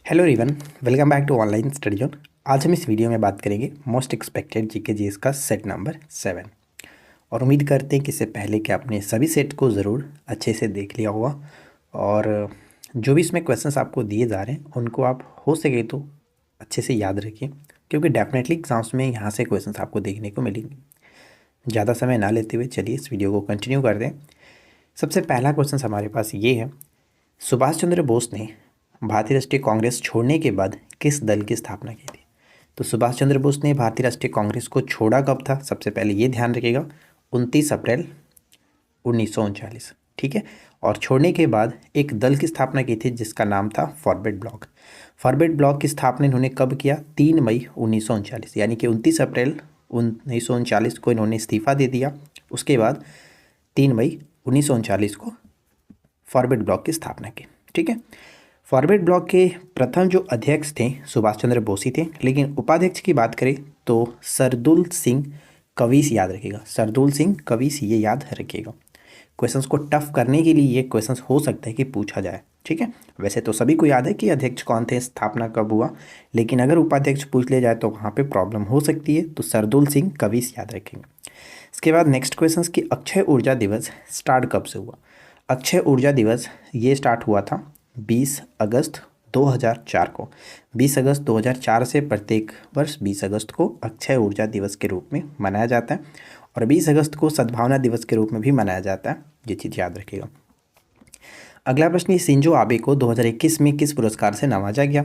Hello everyone, welcome back to online study zone. आज हम इस वीडियो में बात करेंगे मोस्ट एक्सपेक्टेड जीके जीएस का सेट नंबर 7। और उम्मीद करते हैं कि इससे पहले कि आपने सभी सेट को ज़रूर अच्छे से देख लिया होगा और जो भी इसमें क्वेश्चंस आपको दिए जा रहे हैं उनको आप हो सके तो अच्छे से याद रखिए, क्योंकि डेफिनेटली एग्जाम्स में यहाँ से क्वेश्चंस आपको देखने को मिलेंगे। ज़्यादा समय ना लेते हुए चलिए इस वीडियो को कंटिन्यू कर दें। सबसे पहला क्वेश्चन हमारे पास ये है, सुभाष चंद्र बोस ने भारतीय राष्ट्रीय कांग्रेस छोड़ने के बाद किस दल की स्थापना की थी? तो सुभाष चंद्र बोस ने भारतीय राष्ट्रीय कांग्रेस को छोड़ा कब था? सबसे पहले ये ध्यान रखिएगा, 29 अप्रैल 1939। ठीक है। और छोड़ने के बाद एक दल की स्थापना की थी जिसका नाम था फॉरवर्ड ब्लॉक। फॉरवर्ड ब्लॉक की स्थापना इन्होंने कब किया? 3 मई 1939, यानी कि 29 अप्रैल 1939 को इन्होंने इस्तीफा दे दिया। उसके बाद 3 मई 1939 को फॉरवर्ड ब्लॉक की स्थापना की। ठीक है। फॉरवर्ड ब्लॉक के प्रथम जो अध्यक्ष थे सुभाष चंद्र बोस ही थे, लेकिन उपाध्यक्ष की बात करें तो सरदुल सिंह कवीस याद रखिएगा। सरदुल सिंह कवीस ये याद रखिएगा। क्वेश्चंस को टफ करने के लिए ये क्वेश्चंस हो सकता है कि पूछा जाए। ठीक है। वैसे तो सभी को याद है कि अध्यक्ष कौन थे, स्थापना कब हुआ, लेकिन अगर उपाध्यक्ष पूछ लिया जाए तो वहाँ पे प्रॉब्लम हो सकती है। तो सरदुल सिंह कवीस याद रखेंगे। इसके बाद नेक्स्ट क्वेश्चन की अक्षय ऊर्जा दिवस स्टार्ट कब से हुआ? अक्षय ऊर्जा दिवस ये स्टार्ट हुआ था 20 अगस्त 2004 को। 20 अगस्त 2004 से प्रत्येक वर्ष 20 अगस्त को अक्षय ऊर्जा दिवस के रूप में मनाया जाता है और 20 अगस्त को सद्भावना दिवस के रूप में भी मनाया जाता है। ये चीज़ याद रखिएगा। अगला प्रश्न है, शिंजो आबे को 2021 में किस पुरस्कार से नवाजा गया?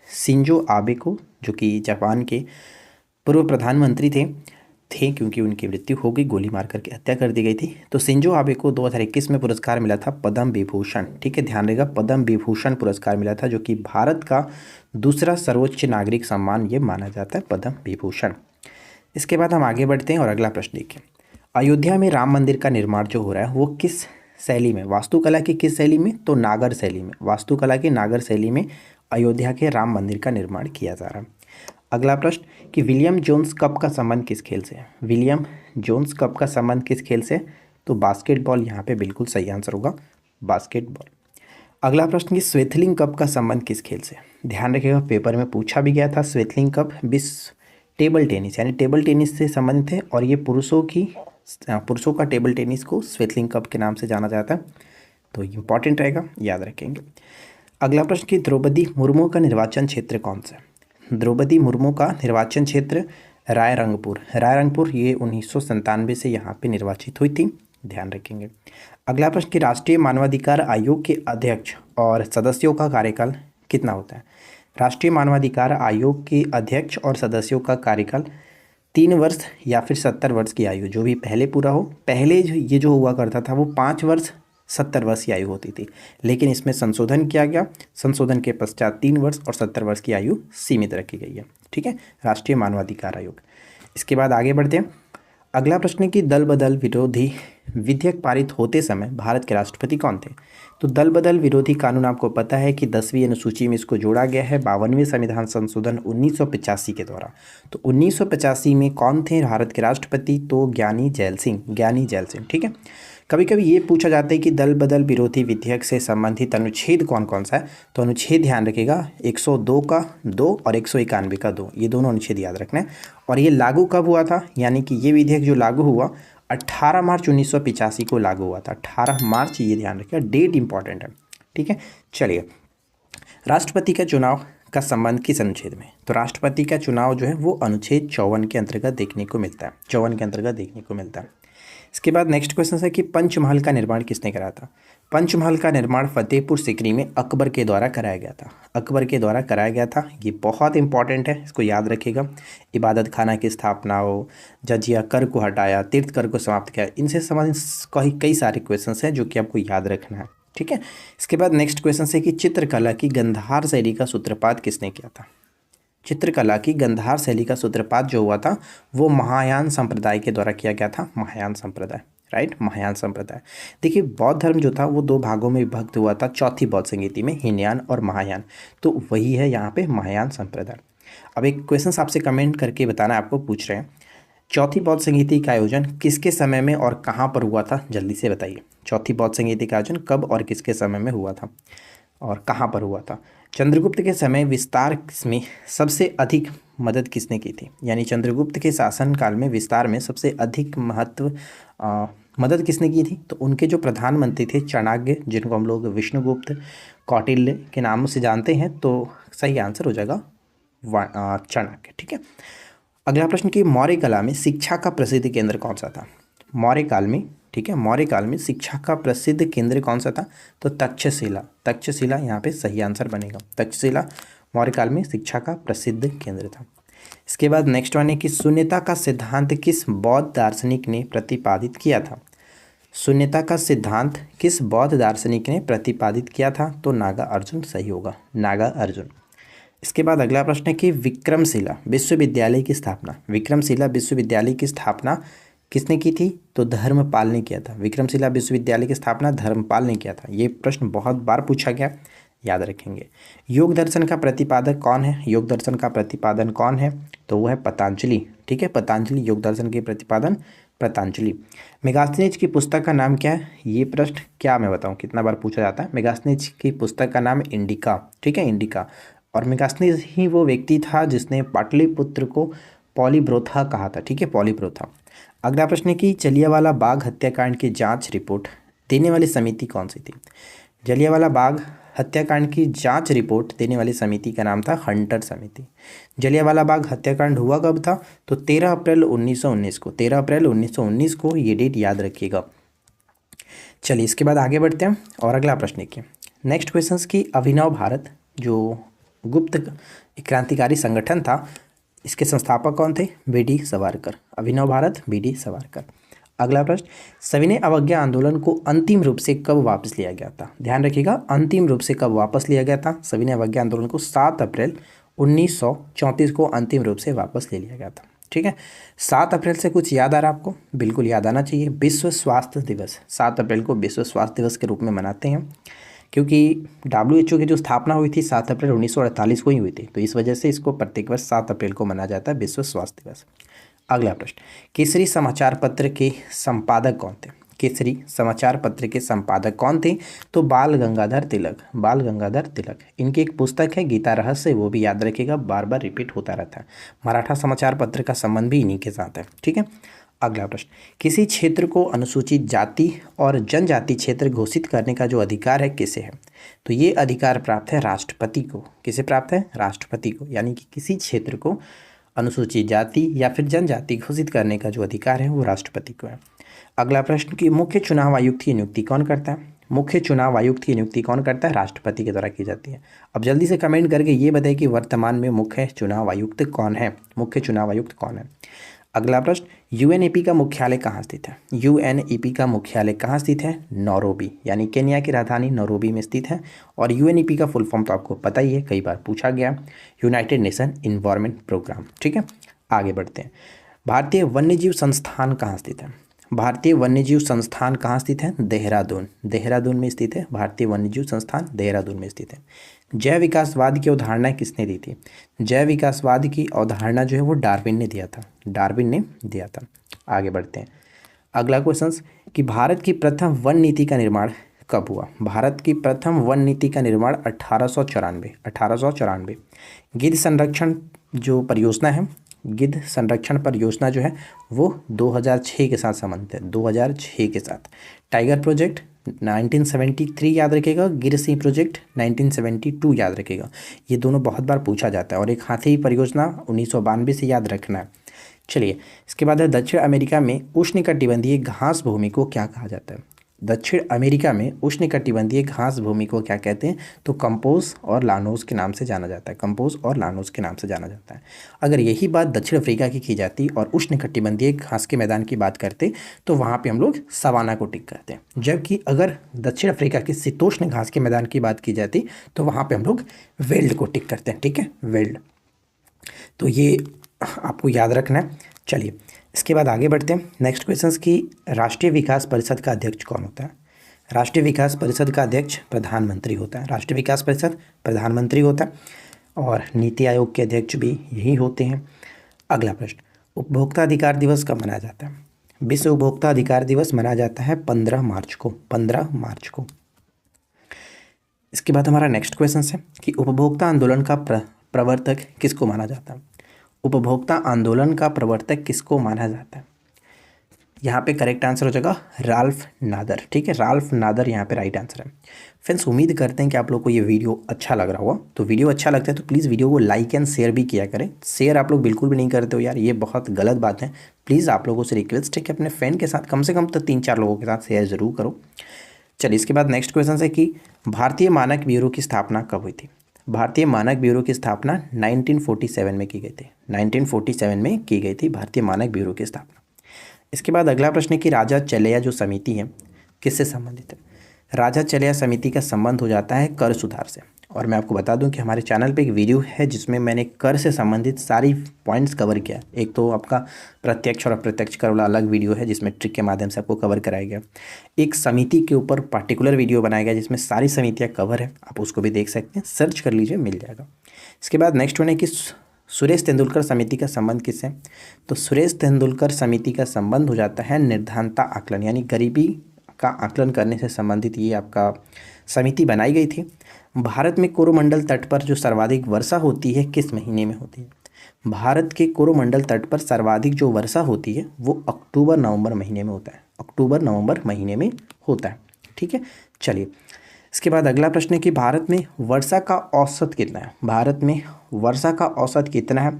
शिंजो आबे को, जो कि जापान के पूर्व प्रधानमंत्री थे क्योंकि उनकी मृत्यु हो गई, गोली मार करके हत्या कर दी गई थी। तो शिंजो आबे को 2021 में पुरस्कार मिला था पद्म विभूषण। ठीक है, ध्यान रहेगा, पद्म विभूषण पुरस्कार मिला था, जो कि भारत का दूसरा सर्वोच्च नागरिक सम्मान ये माना जाता है, पद्म विभूषण। इसके बाद हम आगे बढ़ते हैं और अगला प्रश्न देखिए, अयोध्या में राम मंदिर का निर्माण जो हो रहा है वो किस शैली में, वास्तुकला की किस शैली में? तो नागर शैली में। वास्तुकला की नागर शैली में अयोध्या के राम मंदिर का निर्माण किया जा रहा है। अगला प्रश्न कि विलियम जोन्स कप का संबंध किस खेल से है? विलियम जोन्स कप का संबंध किस खेल से? तो बास्केटबॉल यहाँ पे बिल्कुल सही आंसर होगा, बास्केटबॉल। अगला प्रश्न कि स्वेथलिंग कप का संबंध किस खेल से? ध्यान रखिएगा, पेपर में पूछा भी गया था। स्वेथलिंग कप विश्व टेबल टेनिस यानी टेबल टेनिस से संबंधित है और ये पुरुषों का टेबल टेनिस को स्वेथलिंग कप के नाम से जाना जाता है। तो इंपॉर्टेंट रहेगा, याद रखेंगे। अगला प्रश्न कि द्रौपदी मुर्मू का निर्वाचन क्षेत्र कौन सा है? द्रौपदी मुर्मू का निर्वाचन क्षेत्र रायरंगपुर ये 1997 से यहाँ पे निर्वाचित हुई थी, ध्यान रखेंगे। अगला प्रश्न कि राष्ट्रीय मानवाधिकार आयोग के अध्यक्ष और सदस्यों का कार्यकाल कितना होता है? राष्ट्रीय मानवाधिकार आयोग के अध्यक्ष और सदस्यों का कार्यकाल 3 वर्ष या फिर 70 वर्ष की आयु, जो भी पहले पूरा हो। पहले ये जो हुआ करता था वो 5 वर्ष 70 वर्ष की आयु होती थी, लेकिन इसमें संशोधन किया गया। संशोधन के पश्चात 3 वर्ष और 70 वर्ष की आयु सीमित रखी गई है। ठीक है, राष्ट्रीय मानवाधिकार आयोग। इसके बाद आगे बढ़ते हैं। अगला प्रश्न है कि दल बदल विरोधी विधेयक पारित होते समय भारत के राष्ट्रपति कौन थे? तो दल बदल विरोधी कानून आपको पता है कि 10वीं अनुसूची में इसको जोड़ा गया है 52वें संविधान संशोधन 1985 के द्वारा। तो 1985 में कौन थे भारत के राष्ट्रपति? तो ज्ञानी जैल सिंह। ठीक है। कभी कभी ये पूछा जाता है कि दल बदल विरोधी विधेयक से संबंधित अनुच्छेद कौन कौन सा है? तो अनुच्छेद ध्यान रखिएगा, 102 का 2 और 191 का 2, ये दोनों अनुच्छेद याद रखना है। और ये लागू कब हुआ था? यानी कि ये विधेयक जो लागू हुआ 18 मार्च 1985 को लागू हुआ था। 18 मार्च, ये ध्यान रखिएगा, डेट इंपॉर्टेंट है। ठीक है, चलिए। राष्ट्रपति का चुनाव का संबंध किस अनुच्छेद में? तो राष्ट्रपति का चुनाव जो है वो अनुच्छेद 54 के अंतर्गत देखने को मिलता है। इसके बाद नेक्स्ट क्वेश्चन है कि पंचमहल का निर्माण किसने कराया था? पंचमहल का निर्माण फतेहपुर सिकरी में अकबर के द्वारा कराया गया था। ये बहुत इंपॉर्टेंट है, इसको याद रखिएगा। इबादत खाना की स्थापना हो, जजिया कर को हटाया, तीर्थ कर को समाप्त किया, इनसे संबंधित कई सारे क्वेश्चन हैं जो कि आपको याद रखना है। ठीक है। इसके बाद नेक्स्ट क्वेश्चन है कि चित्रकला की गंधार शैली का सूत्रपात किसने किया था? चित्रकला की गंधार शैली का सूत्रपात जो हुआ था वो महायान संप्रदाय के द्वारा किया गया था। महायान संप्रदाय। देखिए, बौद्ध धर्म जो था वो 2 भागों में विभक्त हुआ था चौथी बौद्ध संगीति में, हीनयान और महायान। तो वही है यहाँ पे महायान संप्रदाय। अब एक क्वेश्चन आपसे कमेंट करके बताना, आपको पूछ रहे हैं चौथी बौद्ध संगीति का आयोजन किसके समय में और कहाँ पर हुआ था? जल्दी से बताइए, चौथी बौद्ध संगीति का आयोजन कब और किसके समय में हुआ था और कहाँ पर हुआ था? चंद्रगुप्त के समय विस्तार में सबसे अधिक मदद किसने की थी, यानी चंद्रगुप्त के शासनकाल में विस्तार में सबसे अधिक मदद किसने की थी, तो उनके जो प्रधानमंत्री थे चाणक्य, जिनको हम लोग विष्णुगुप्त कौटिल्य के नाम से जानते हैं, तो सही आंसर हो जाएगा चाणक्य। ठीक है। अगला प्रश्न कि मौर्य कला में शिक्षा का प्रसिद्ध केंद्र कौन सा था? मौर्य काल में, ठीक है, मौर्य काल में शिक्षा का प्रसिद्ध केंद्र कौन सा था? तो तक्षशिला। तक्षशिला यहाँ पे सही आंसर बनेगा। तक्षशिला मौर्य काल में शिक्षा का प्रसिद्ध केंद्र था। इसके बाद नेक्स्ट वन है कि शून्यता का सिद्धांत किस बौद्ध दार्शनिक ने प्रतिपादित किया था? शून्यता का सिद्धांत किस बौद्ध दार्शनिक ने प्रतिपादित किया था? तो नागार्जुन सही होगा, नागार्जुन। इसके बाद अगला प्रश्न है कि विक्रमशिला विश्वविद्यालय की स्थापना, विक्रमशिला विश्वविद्यालय की स्थापना किसने की थी? तो धर्मपाल ने किया था। विक्रमशिला विश्वविद्यालय की स्थापना धर्मपाल ने किया था। ये प्रश्न बहुत बार पूछा गया, याद रखेंगे। योग दर्शन का प्रतिपादक कौन है? योग दर्शन का प्रतिपादन कौन है? तो वो है पतंजलि। ठीक है, पतंजलि योग दर्शन के प्रतिपादन पतंजलि। मेगास्थनीज की पुस्तक का नाम क्या है? ये प्रश्न क्या मैं बताऊं, कितना बार पूछा जाता है। मेगास्थनीज की पुस्तक का नाम इंडिका। ठीक है, इंडिका। और मेगास्थनीज ही वो व्यक्ति था जिसने पाटलिपुत्र को पॉलीब्रोथा कहा था। ठीक है, पॉलीब्रोथा। अगला प्रश्न है कि जलियांवाला बाग हत्याकांड की जांच रिपोर्ट देने वाली समिति कौन सी थी? जलियांवाला बाग हत्याकांड की जांच रिपोर्ट देने वाली समिति का नाम था हंटर समिति। जलियांवाला बाग हत्याकांड हुआ कब था? तो 13 अप्रैल 1919 को। 13 अप्रैल 1919 को ये डेट याद रखिएगा। चलिए इसके बाद आगे बढ़ते हैं और अगला प्रश्न देखिए। नेक्स्ट क्वेश्चन की अभिनव भारत जो गुप्त क्रांतिकारी संगठन था, इसके संस्थापक कौन थे? बी.डी. सावरकर। अभिनव भारत बी.डी. सावरकर। अगला प्रश्न, सविनय अवज्ञा आंदोलन को अंतिम रूप से कब वापस लिया गया था? ध्यान रखिएगा, अंतिम रूप से कब वापस लिया गया था? सविनय अवज्ञा आंदोलन को 7 अप्रैल 1934 को अंतिम रूप से वापस ले लिया गया था। ठीक है, 7 अप्रैल से कुछ याद आ रहा है आपको? बिल्कुल याद आना चाहिए। विश्व स्वास्थ्य दिवस, 7 अप्रैल को विश्व स्वास्थ्य दिवस के रूप में मनाते हैं, क्योंकि WHO की जो स्थापना हुई थी 7 अप्रैल 1948 को ही हुई थी, तो इस वजह से इसको प्रत्येक वर्ष 7 अप्रैल को मनाया जाता है विश्व स्वास्थ्य दिवस। अगला प्रश्न, केसरी समाचार पत्र के संपादक कौन थे? केसरी समाचार पत्र के संपादक कौन थे? तो बाल गंगाधर तिलक। बाल गंगाधर तिलक। इनकी एक पुस्तक है गीता रहस्य, वो भी याद रखिएगा, बार बार रिपीट होता रहता है। मराठा समाचार पत्र का संबंध भी इन्हीं के साथ है। ठीक है। अगला प्रश्न, किसी क्षेत्र को अनुसूचित जाति और जनजाति क्षेत्र घोषित करने का जो अधिकार है किसे है? तो ये अधिकार प्राप्त है राष्ट्रपति को। किसे प्राप्त है? राष्ट्रपति को। यानी कि किसी क्षेत्र को अनुसूचित जाति या फिर जनजाति घोषित करने का जो अधिकार है वो राष्ट्रपति को है। अगला प्रश्न कि मुख्य चुनाव आयुक्त की नियुक्ति कौन करता है? मुख्य चुनाव आयुक्त की नियुक्ति कौन करता है? राष्ट्रपति के द्वारा की जाती है। अब जल्दी से कमेंट करके ये बताइए कि वर्तमान में मुख्य चुनाव आयुक्त कौन है? मुख्य चुनाव आयुक्त कौन है? अगला प्रश्न, यूएनईपी का मुख्यालय कहाँ स्थित है? यूएनईपी का मुख्यालय कहाँ स्थित है? नैरोबी, यानी केन्या की राजधानी नैरोबी में स्थित है। और यूएनईपी का फुल फॉर्म तो आपको पता ही है, कई बार पूछा गया, यूनाइटेड नेशन इन्वायरमेंट प्रोग्राम। ठीक है, आगे बढ़ते हैं। भारतीय वन्यजीव संस्थान कहाँ स्थित है? भारतीय वन्यजीव संस्थान कहाँ स्थित है? देहरादून। देहरादून में स्थित है भारतीय वन्यजीव संस्थान, देहरादून में स्थित है। जैव विकासवाद की अवधारणा किसने दी थी? जैव विकासवाद की अवधारणा जो है वो डार्विन ने दिया था। डार्विन ने दिया था। आगे बढ़ते हैं। अगला क्वेश्चन कि भारत की प्रथम वन नीति का निर्माण कब हुआ? भारत की प्रथम वन नीति का निर्माण 1894। गिद्ध संरक्षण जो परियोजना है, गिद्ध संरक्षण परियोजना जो है वो 2006 के साथ संबंधित है। 2006 के साथ। टाइगर प्रोजेक्ट 1973 याद रखेगा, गिर सिंह प्रोजेक्ट 1972 याद रखेगा। ये दोनों बहुत बार पूछा जाता है। और एक हाथी परियोजना 1992 से याद रखना है। चलिए इसके बाद है दक्षिण अमेरिका में उष्णकटिबंधीय घास भूमि को क्या कहा जाता है? दक्षिण अमेरिका में उष्णकटिबंधीय घास भूमि को क्या कहते हैं? तो कंपोज और लानोस के नाम से जाना जाता है। कंपोज और लानोस के नाम से जाना जाता है। अगर यही बात दक्षिण अफ्रीका की जाती और उष्णकटिबंधीय घास के मैदान की बात करते तो वहाँ पे हम लोग सवाना को टिक करते हैं, जबकि अगर दक्षिण अफ्रीका की शीतोष्ण घास के मैदान की बात की जाती तो वहाँ पर हम लोग वेल्ड को टिक करते हैं। ठीक है, वेल्ड। तो ये आपको याद रखना है। चलिए इसके बाद आगे बढ़ते हैं। नेक्स्ट क्वेश्चन की राष्ट्रीय विकास परिषद का अध्यक्ष कौन होता है? राष्ट्रीय विकास परिषद का अध्यक्ष प्रधानमंत्री होता है। राष्ट्रीय विकास परिषद प्रधानमंत्री होता है और नीति आयोग के अध्यक्ष भी यही होते हैं। अगला प्रश्न, उपभोक्ता अधिकार दिवस कब मनाया जाता है? विश्व उपभोक्ता अधिकार दिवस मनाया जाता है 15 मार्च को। 15 मार्च को। इसके बाद हमारा नेक्स्ट क्वेश्चन है कि उपभोक्ता आंदोलन का प्रवर्तक किसको माना जाता है। उपभोक्ता आंदोलन का प्रवर्तक किसको माना जाता है। यहाँ पे करेक्ट आंसर हो जाएगा राल्फ नादर। ठीक है, राल्फ नादर यहाँ पे राइट आंसर है। फ्रेंड्स, उम्मीद करते हैं कि आप लोग को ये वीडियो अच्छा लग रहा होगा। तो वीडियो अच्छा लगता है तो प्लीज़ वीडियो को लाइक एंड शेयर भी किया करें। शेयर आप लोग बिल्कुल भी नहीं करते हो यार, ये बहुत गलत बात है। प्लीज़ आप लोगों से रिक्वेस्ट है कि अपने फ्रेंड के साथ कम से कम तो 3-4 लोगों के साथ शेयर ज़रूर करो। चलिए, इसके बाद नेक्स्ट क्वेश्चन है कि भारतीय मानक ब्यूरो की स्थापना कब हुई थी। भारतीय मानक ब्यूरो की स्थापना 1947 में की गई थी। 1947 में की गई थी भारतीय मानक ब्यूरो की स्थापना। इसके बाद अगला प्रश्न है कि राजा चलेया जो समिति है किससे संबंधित है। राजा चलेया समिति का संबंध हो जाता है कर सुधार से। और मैं आपको बता दूं कि हमारे चैनल पे एक वीडियो है जिसमें मैंने कर से संबंधित सारी पॉइंट्स कवर किया। एक तो आपका प्रत्यक्ष और अप्रत्यक्ष कर वाला अलग वीडियो है जिसमें ट्रिक के माध्यम से आपको कवर कराया गया। एक समिति के ऊपर पार्टिकुलर वीडियो बनाया गया जिसमें सारी समितियाँ कवर है, आप उसको भी देख सकते हैं, सर्च कर लीजिए, मिल जाएगा। इसके बाद नेक्स्ट वन है कि सुरेश तेंदुलकर समिति का संबंध किससे। तो सुरेश तेंदुलकर समिति का संबंध हो जाता है निर्धनता आकलन, यानी गरीबी का आकलन करने से संबंधित ये आपका समिति बनाई गई थी। भारत में कोरोमंडल तट पर जो सर्वाधिक वर्षा होती है किस महीने में होती है। भारत के कोरोमंडल तट पर सर्वाधिक जो वर्षा होती है वो अक्टूबर नवंबर महीने में होता है। अक्टूबर नवंबर महीने में होता है। ठीक है, चलिए इसके बाद अगला प्रश्न है कि भारत में वर्षा का औसत कितना है। भारत में वर्षा का औसत कितना है।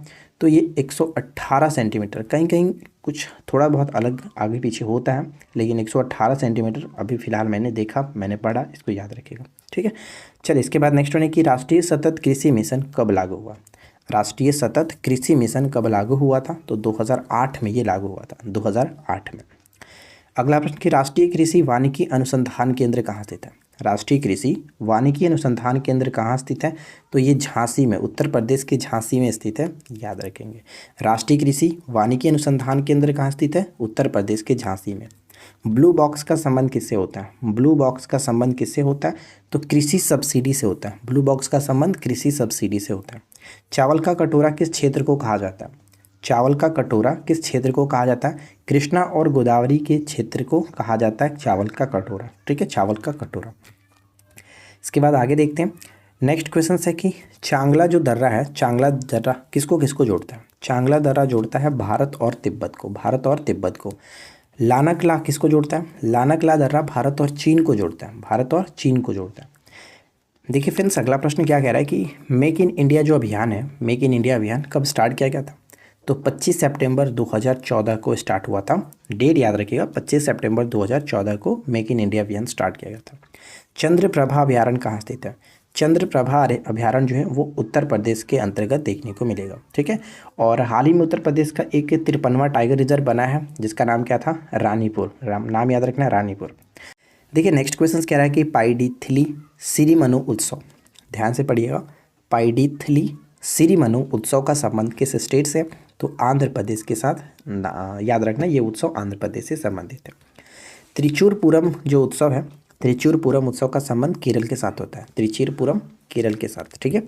तो ये 118 सेंटीमीटर, कहीं कहीं कुछ थोड़ा बहुत अलग आगे पीछे होता है, लेकिन 118 सेंटीमीटर अभी फ़िलहाल मैंने देखा, मैंने पढ़ा, इसको याद रखिएगा। ठीक है, चलिए इसके बाद नेक्स्ट वन है कि राष्ट्रीय सतत कृषि मिशन कब लागू हुआ। राष्ट्रीय सतत कृषि मिशन कब लागू हुआ था। तो 2008 में ये लागू हुआ था, 2008 में। अगला प्रश्न कि राष्ट्रीय कृषि वानिकी अनुसंधान केंद्र कहाँ स्थित है। राष्ट्रीय कृषि वानिकी अनुसंधान केंद्र कहाँ स्थित है। तो ये झांसी में, उत्तर प्रदेश के झांसी में स्थित है, याद रखेंगे। राष्ट्रीय कृषि वानिकी अनुसंधान केंद्र कहाँ स्थित है, उत्तर प्रदेश के झांसी में। ब्लू बॉक्स का संबंध किससे होता है। ब्लू बॉक्स का संबंध किससे होता है। तो कृषि सब्सिडी से होता है। ब्लू बॉक्स का संबंध कृषि सब्सिडी से होता है। चावल का कटोरा किस क्षेत्र को कहा जाता है। चावल का कटोरा किस क्षेत्र को कहा जाता है। कृष्णा और गोदावरी के क्षेत्र को कहा जाता है चावल का कटोरा। ठीक है, चावल का कटोरा। इसके बाद आगे देखते हैं। नेक्स्ट क्वेश्चन है कि चांगला जो दर्रा है, चांगला दर्रा किसको किसको जोड़ता है। चांगला दर्रा जोड़ता है भारत और तिब्बत को, भारत और तिब्बत को। लानकला किसको जोड़ता है। लानकला दर्रा भारत और चीन को जोड़ता है, भारत और चीन को जोड़ता है। देखिए फ्रेंड्स, अगला प्रश्न क्या कह रहा है कि मेक इन इंडिया जो अभियान है, मेक इन इंडिया अभियान कब स्टार्ट किया गया था। तो 25 सितंबर 2014 को स्टार्ट हुआ था। डेट याद रखिएगा, 25 सितंबर 2014 को मेक इन इंडिया अभियान स्टार्ट किया गया था। चंद्रप्रभा अभयारण्य कहाँ स्थित है। चंद्रप्रभा अभयारण्य जो है वो उत्तर प्रदेश के अंतर्गत देखने को मिलेगा। ठीक है, और हाल ही में उत्तर प्रदेश का एक 53वां टाइगर रिजर्व बना है जिसका नाम क्या था, रानीपुर। नाम याद रखना है, रानीपुर। देखिए नेक्स्ट क्वेश्चन कह रहा है कि पाइडिथली सिरिमनु उत्सव, ध्यान से पढ़िएगा, पाइडिथली सिरिमनु उत्सव का संबंध किस स्टेट से। तो आंध्र प्रदेश के साथ, याद रखना ये उत्सव आंध्र प्रदेश से संबंधित है। त्रिचुरपुरम जो उत्सव है, त्रिचुरपुरम उत्सव का संबंध केरल के साथ होता है। त्रिचुरपुरम केरल के साथ। ठीक है,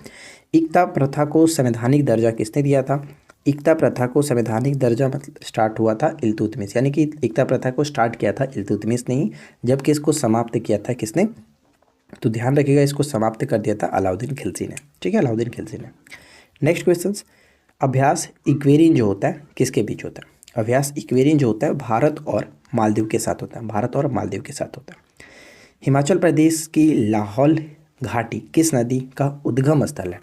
एकता प्रथा को संवैधानिक दर्जा किसने दिया था। एकता प्रथा को संवैधानिक दर्जा मतलब स्टार्ट हुआ था इल्तुतमिश, यानी कि एकता प्रथा को स्टार्ट किया था इल्तुतमिश ने ही, जबकि इसको समाप्त किया था किसने। तो ध्यान रखिएगा, इसको समाप्त कर दिया था अलाउद्दीन खिलजी ने। ठीक है, अलाउद्दीन खिलजी ने। नेक्स्ट क्वेश्चन, अभ्यास इक्वेरिन जो होता है किसके बीच होता है। अभ्यास इक्वेरिन जो होता है भारत और मालदीव के साथ होता है, भारत और मालदीव के साथ होता है। हिमाचल प्रदेश की लाहौल घाटी किस नदी का उद्गम स्थल है।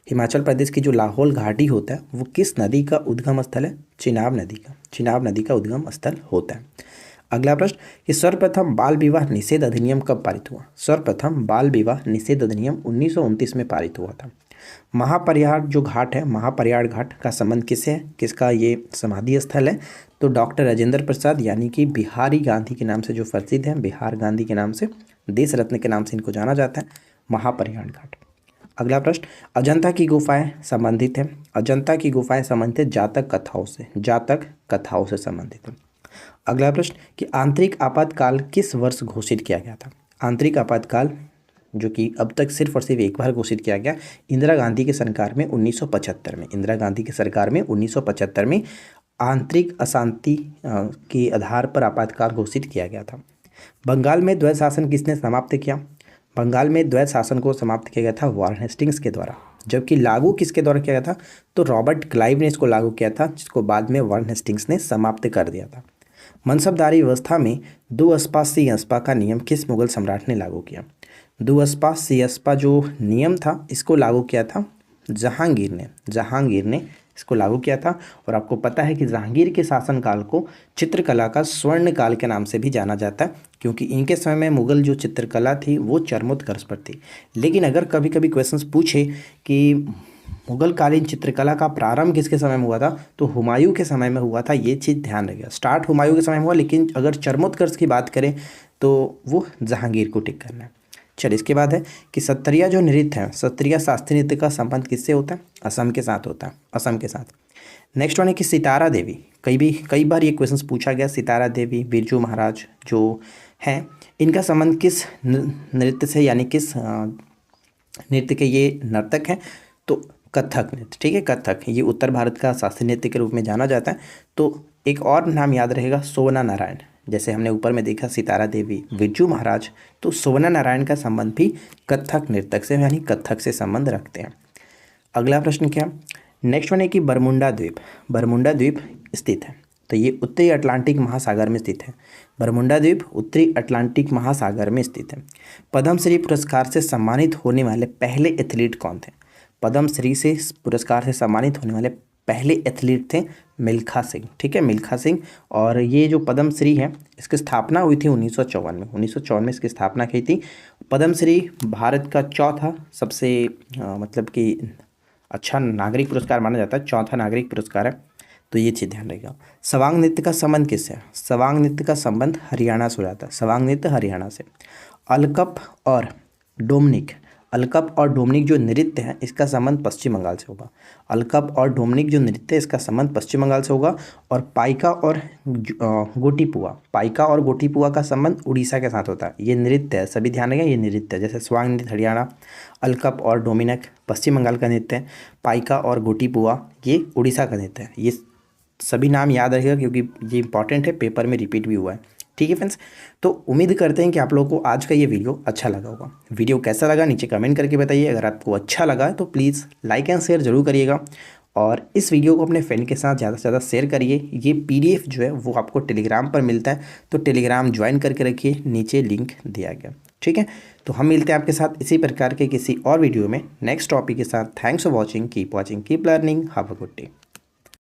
हिमाचल प्रदेश की जो लाहौल घाटी होता है वो किस नदी का उद्गम स्थल है। चिनाब नदी का, चिनाब नदी का उद्गम स्थल होता है। अगला प्रश्न कि सर्वप्रथम बाल विवाह निषेध अधिनियम कब पारित हुआ। सर्वप्रथम बाल विवाह निषेध अधिनियम 1929 में पारित हुआ था। महापरियार जो घाट है, महापरियार घाट का संबंध किससे है, किसका ये समाधि स्थल है। तो डॉक्टर राजेंद्र प्रसाद यानी कि बिहारी गांधी के नाम से जो प्रसिद्ध है, बिहार गांधी के नाम से, देश रत्न के नाम से इनको जाना जाता है, महापरियार घाट। अगला प्रश्न, अजंता की गुफाएं संबंधित है। अजंता की गुफाएं संबंधित जातक कथाओं से, जातक कथाओं से संबंधित है। अगला प्रश्न कि आंतरिक आपातकाल किस वर्ष घोषित किया गया था। आंतरिक आपातकाल जो कि अब तक सिर्फ और सिर्फ एक बार घोषित किया गया, इंदिरा गांधी के सरकार में 1975 में, इंदिरा गांधी की सरकार में 1975 में आंतरिक अशांति के आधार पर आपातकाल घोषित किया गया था। बंगाल में द्वैध शासन किसने समाप्त किया। बंगाल में द्वैत शासन को समाप्त किया गया था वारेन हेस्टिंग्स के द्वारा, जबकि लागू किसके द्वारा किया गया था? तो रॉबर्ट क्लाइव ने इसको लागू किया था, जिसको बाद में वारेन हेस्टिंग्स ने समाप्त कर दिया था। मनसबदारी व्यवस्था में दो अस्पा सी अस्पा का नियम किस मुगल सम्राट ने लागू किया? दो अस्पा सी अस्पा जो नियम था इसको लागू किया था जहांगीर ने इसको लागू किया था। और आपको पता है कि जहांगीर के शासनकाल को चित्रकला का स्वर्ण काल के नाम से भी जाना जाता है, क्योंकि इनके समय में मुगल जो चित्रकला थी वो चरमोत्कर्ष पर थी। लेकिन अगर कभी कभी क्वेश्चंस पूछे कि मुगल कालीन चित्रकला का प्रारंभ किसके समय में हुआ था, तो हुमायूं के समय में हुआ था। ये चीज़ ध्यान रखिएगा, स्टार्ट हुमायूं के समय में हुआ, लेकिन अगर चरमोत्कर्ष की बात करें तो वो जहांगीर को टिक करना है। चलिए, इसके बाद है कि सत्रिया जो नृत्य है, सत्रिया शास्त्रीय नृत्य का संबंध किससे होता है? असम के साथ होता है, असम के साथ। नेक्स्ट वन है कि सितारा देवी, कई बार ये क्वेश्चन पूछा गया। सितारा देवी, बिरजू महाराज जो हैं, इनका संबंध किस नृत्य से, यानी किस नृत्य के ये नर्तक हैं? तो कथक नृत्य, ठीक है, कथक। ये उत्तर भारत का शास्त्रीय नृत्य के रूप में जाना जाता है। तो एक और नाम याद रहेगा, सोवना नारायण। जैसे हमने ऊपर में देखा सितारा देवी, बिरजू महाराज, तो सोवना नारायण का संबंध भी कथक नृतक से, यानी कथक से संबंध रखते हैं। अगला प्रश्न क्या? नेक्स्ट वन है कि बरमुंडा द्वीप स्थित है। तो ये उत्तरी अटलांटिक महासागर में स्थित है। बरमुंडा द्वीप उत्तरी अटलांटिक महासागर में स्थित है। पद्मश्री पुरस्कार से सम्मानित होने वाले पहले एथलीट कौन थे? पद्मश्री से पुरस्कार से सम्मानित होने वाले पहले एथलीट थे मिल्खा सिंह, ठीक है, मिल्खा सिंह। और ये जो पद्मश्री है इसकी स्थापना हुई थी 1954 में। 1954 में इसकी स्थापना की थी। पद्मश्री भारत का चौथा सबसे मतलब कि अच्छा नागरिक पुरस्कार माना जाता है, चौथा नागरिक पुरस्कार है। तो ये चीज़ ध्यान रखिएगा। सवांग नृत्य का संबंध किससे है? सवांग नृत्य का संबंध हरियाणा से हो जाता है। सवांग नृत्य हरियाणा से। अलकप और डोमनिक जो नृत्य है इसका संबंध पश्चिम बंगाल से होगा। अलकप और डोमनिक जो नृत्य है इसका संबंध पश्चिम बंगाल से होगा। और पाइका और गोटीपुआ का संबंध उड़ीसा के साथ होता है। ये नृत्य है, सभी ध्यान रखें, ये नृत्य है। जैसे स्वांग नृत्य हरियाणा, अलकप और डोमिनक पश्चिम बंगाल का नृत्य है, पाइका और गोटीपुआ ये उड़ीसा का नृत्य है। ये सभी नाम याद रखिएगा क्योंकि ये इंपॉर्टेंट है, पेपर में रिपीट भी हुआ है, ठीक है फ्रेंड्स। तो उम्मीद करते हैं कि आप लोगों को आज का ये वीडियो अच्छा लगा होगा। वीडियो कैसा लगा नीचे कमेंट करके बताइए। अगर आपको अच्छा लगा तो प्लीज़ लाइक एंड शेयर जरूर करिएगा। और इस वीडियो को अपने फ्रेंड के साथ ज़्यादा से ज़्यादा शेयर करिए। ये PDF जो है वो आपको टेलीग्राम पर मिलता है, तो टेलीग्राम ज्वाइन करके रखिए, नीचे लिंक दिया गया, ठीक है। तो हम मिलते हैं आपके साथ इसी प्रकार के किसी और वीडियो में नेक्स्ट टॉपिक के साथ। Thanks for watching, keep watching, keep learning, have a good day.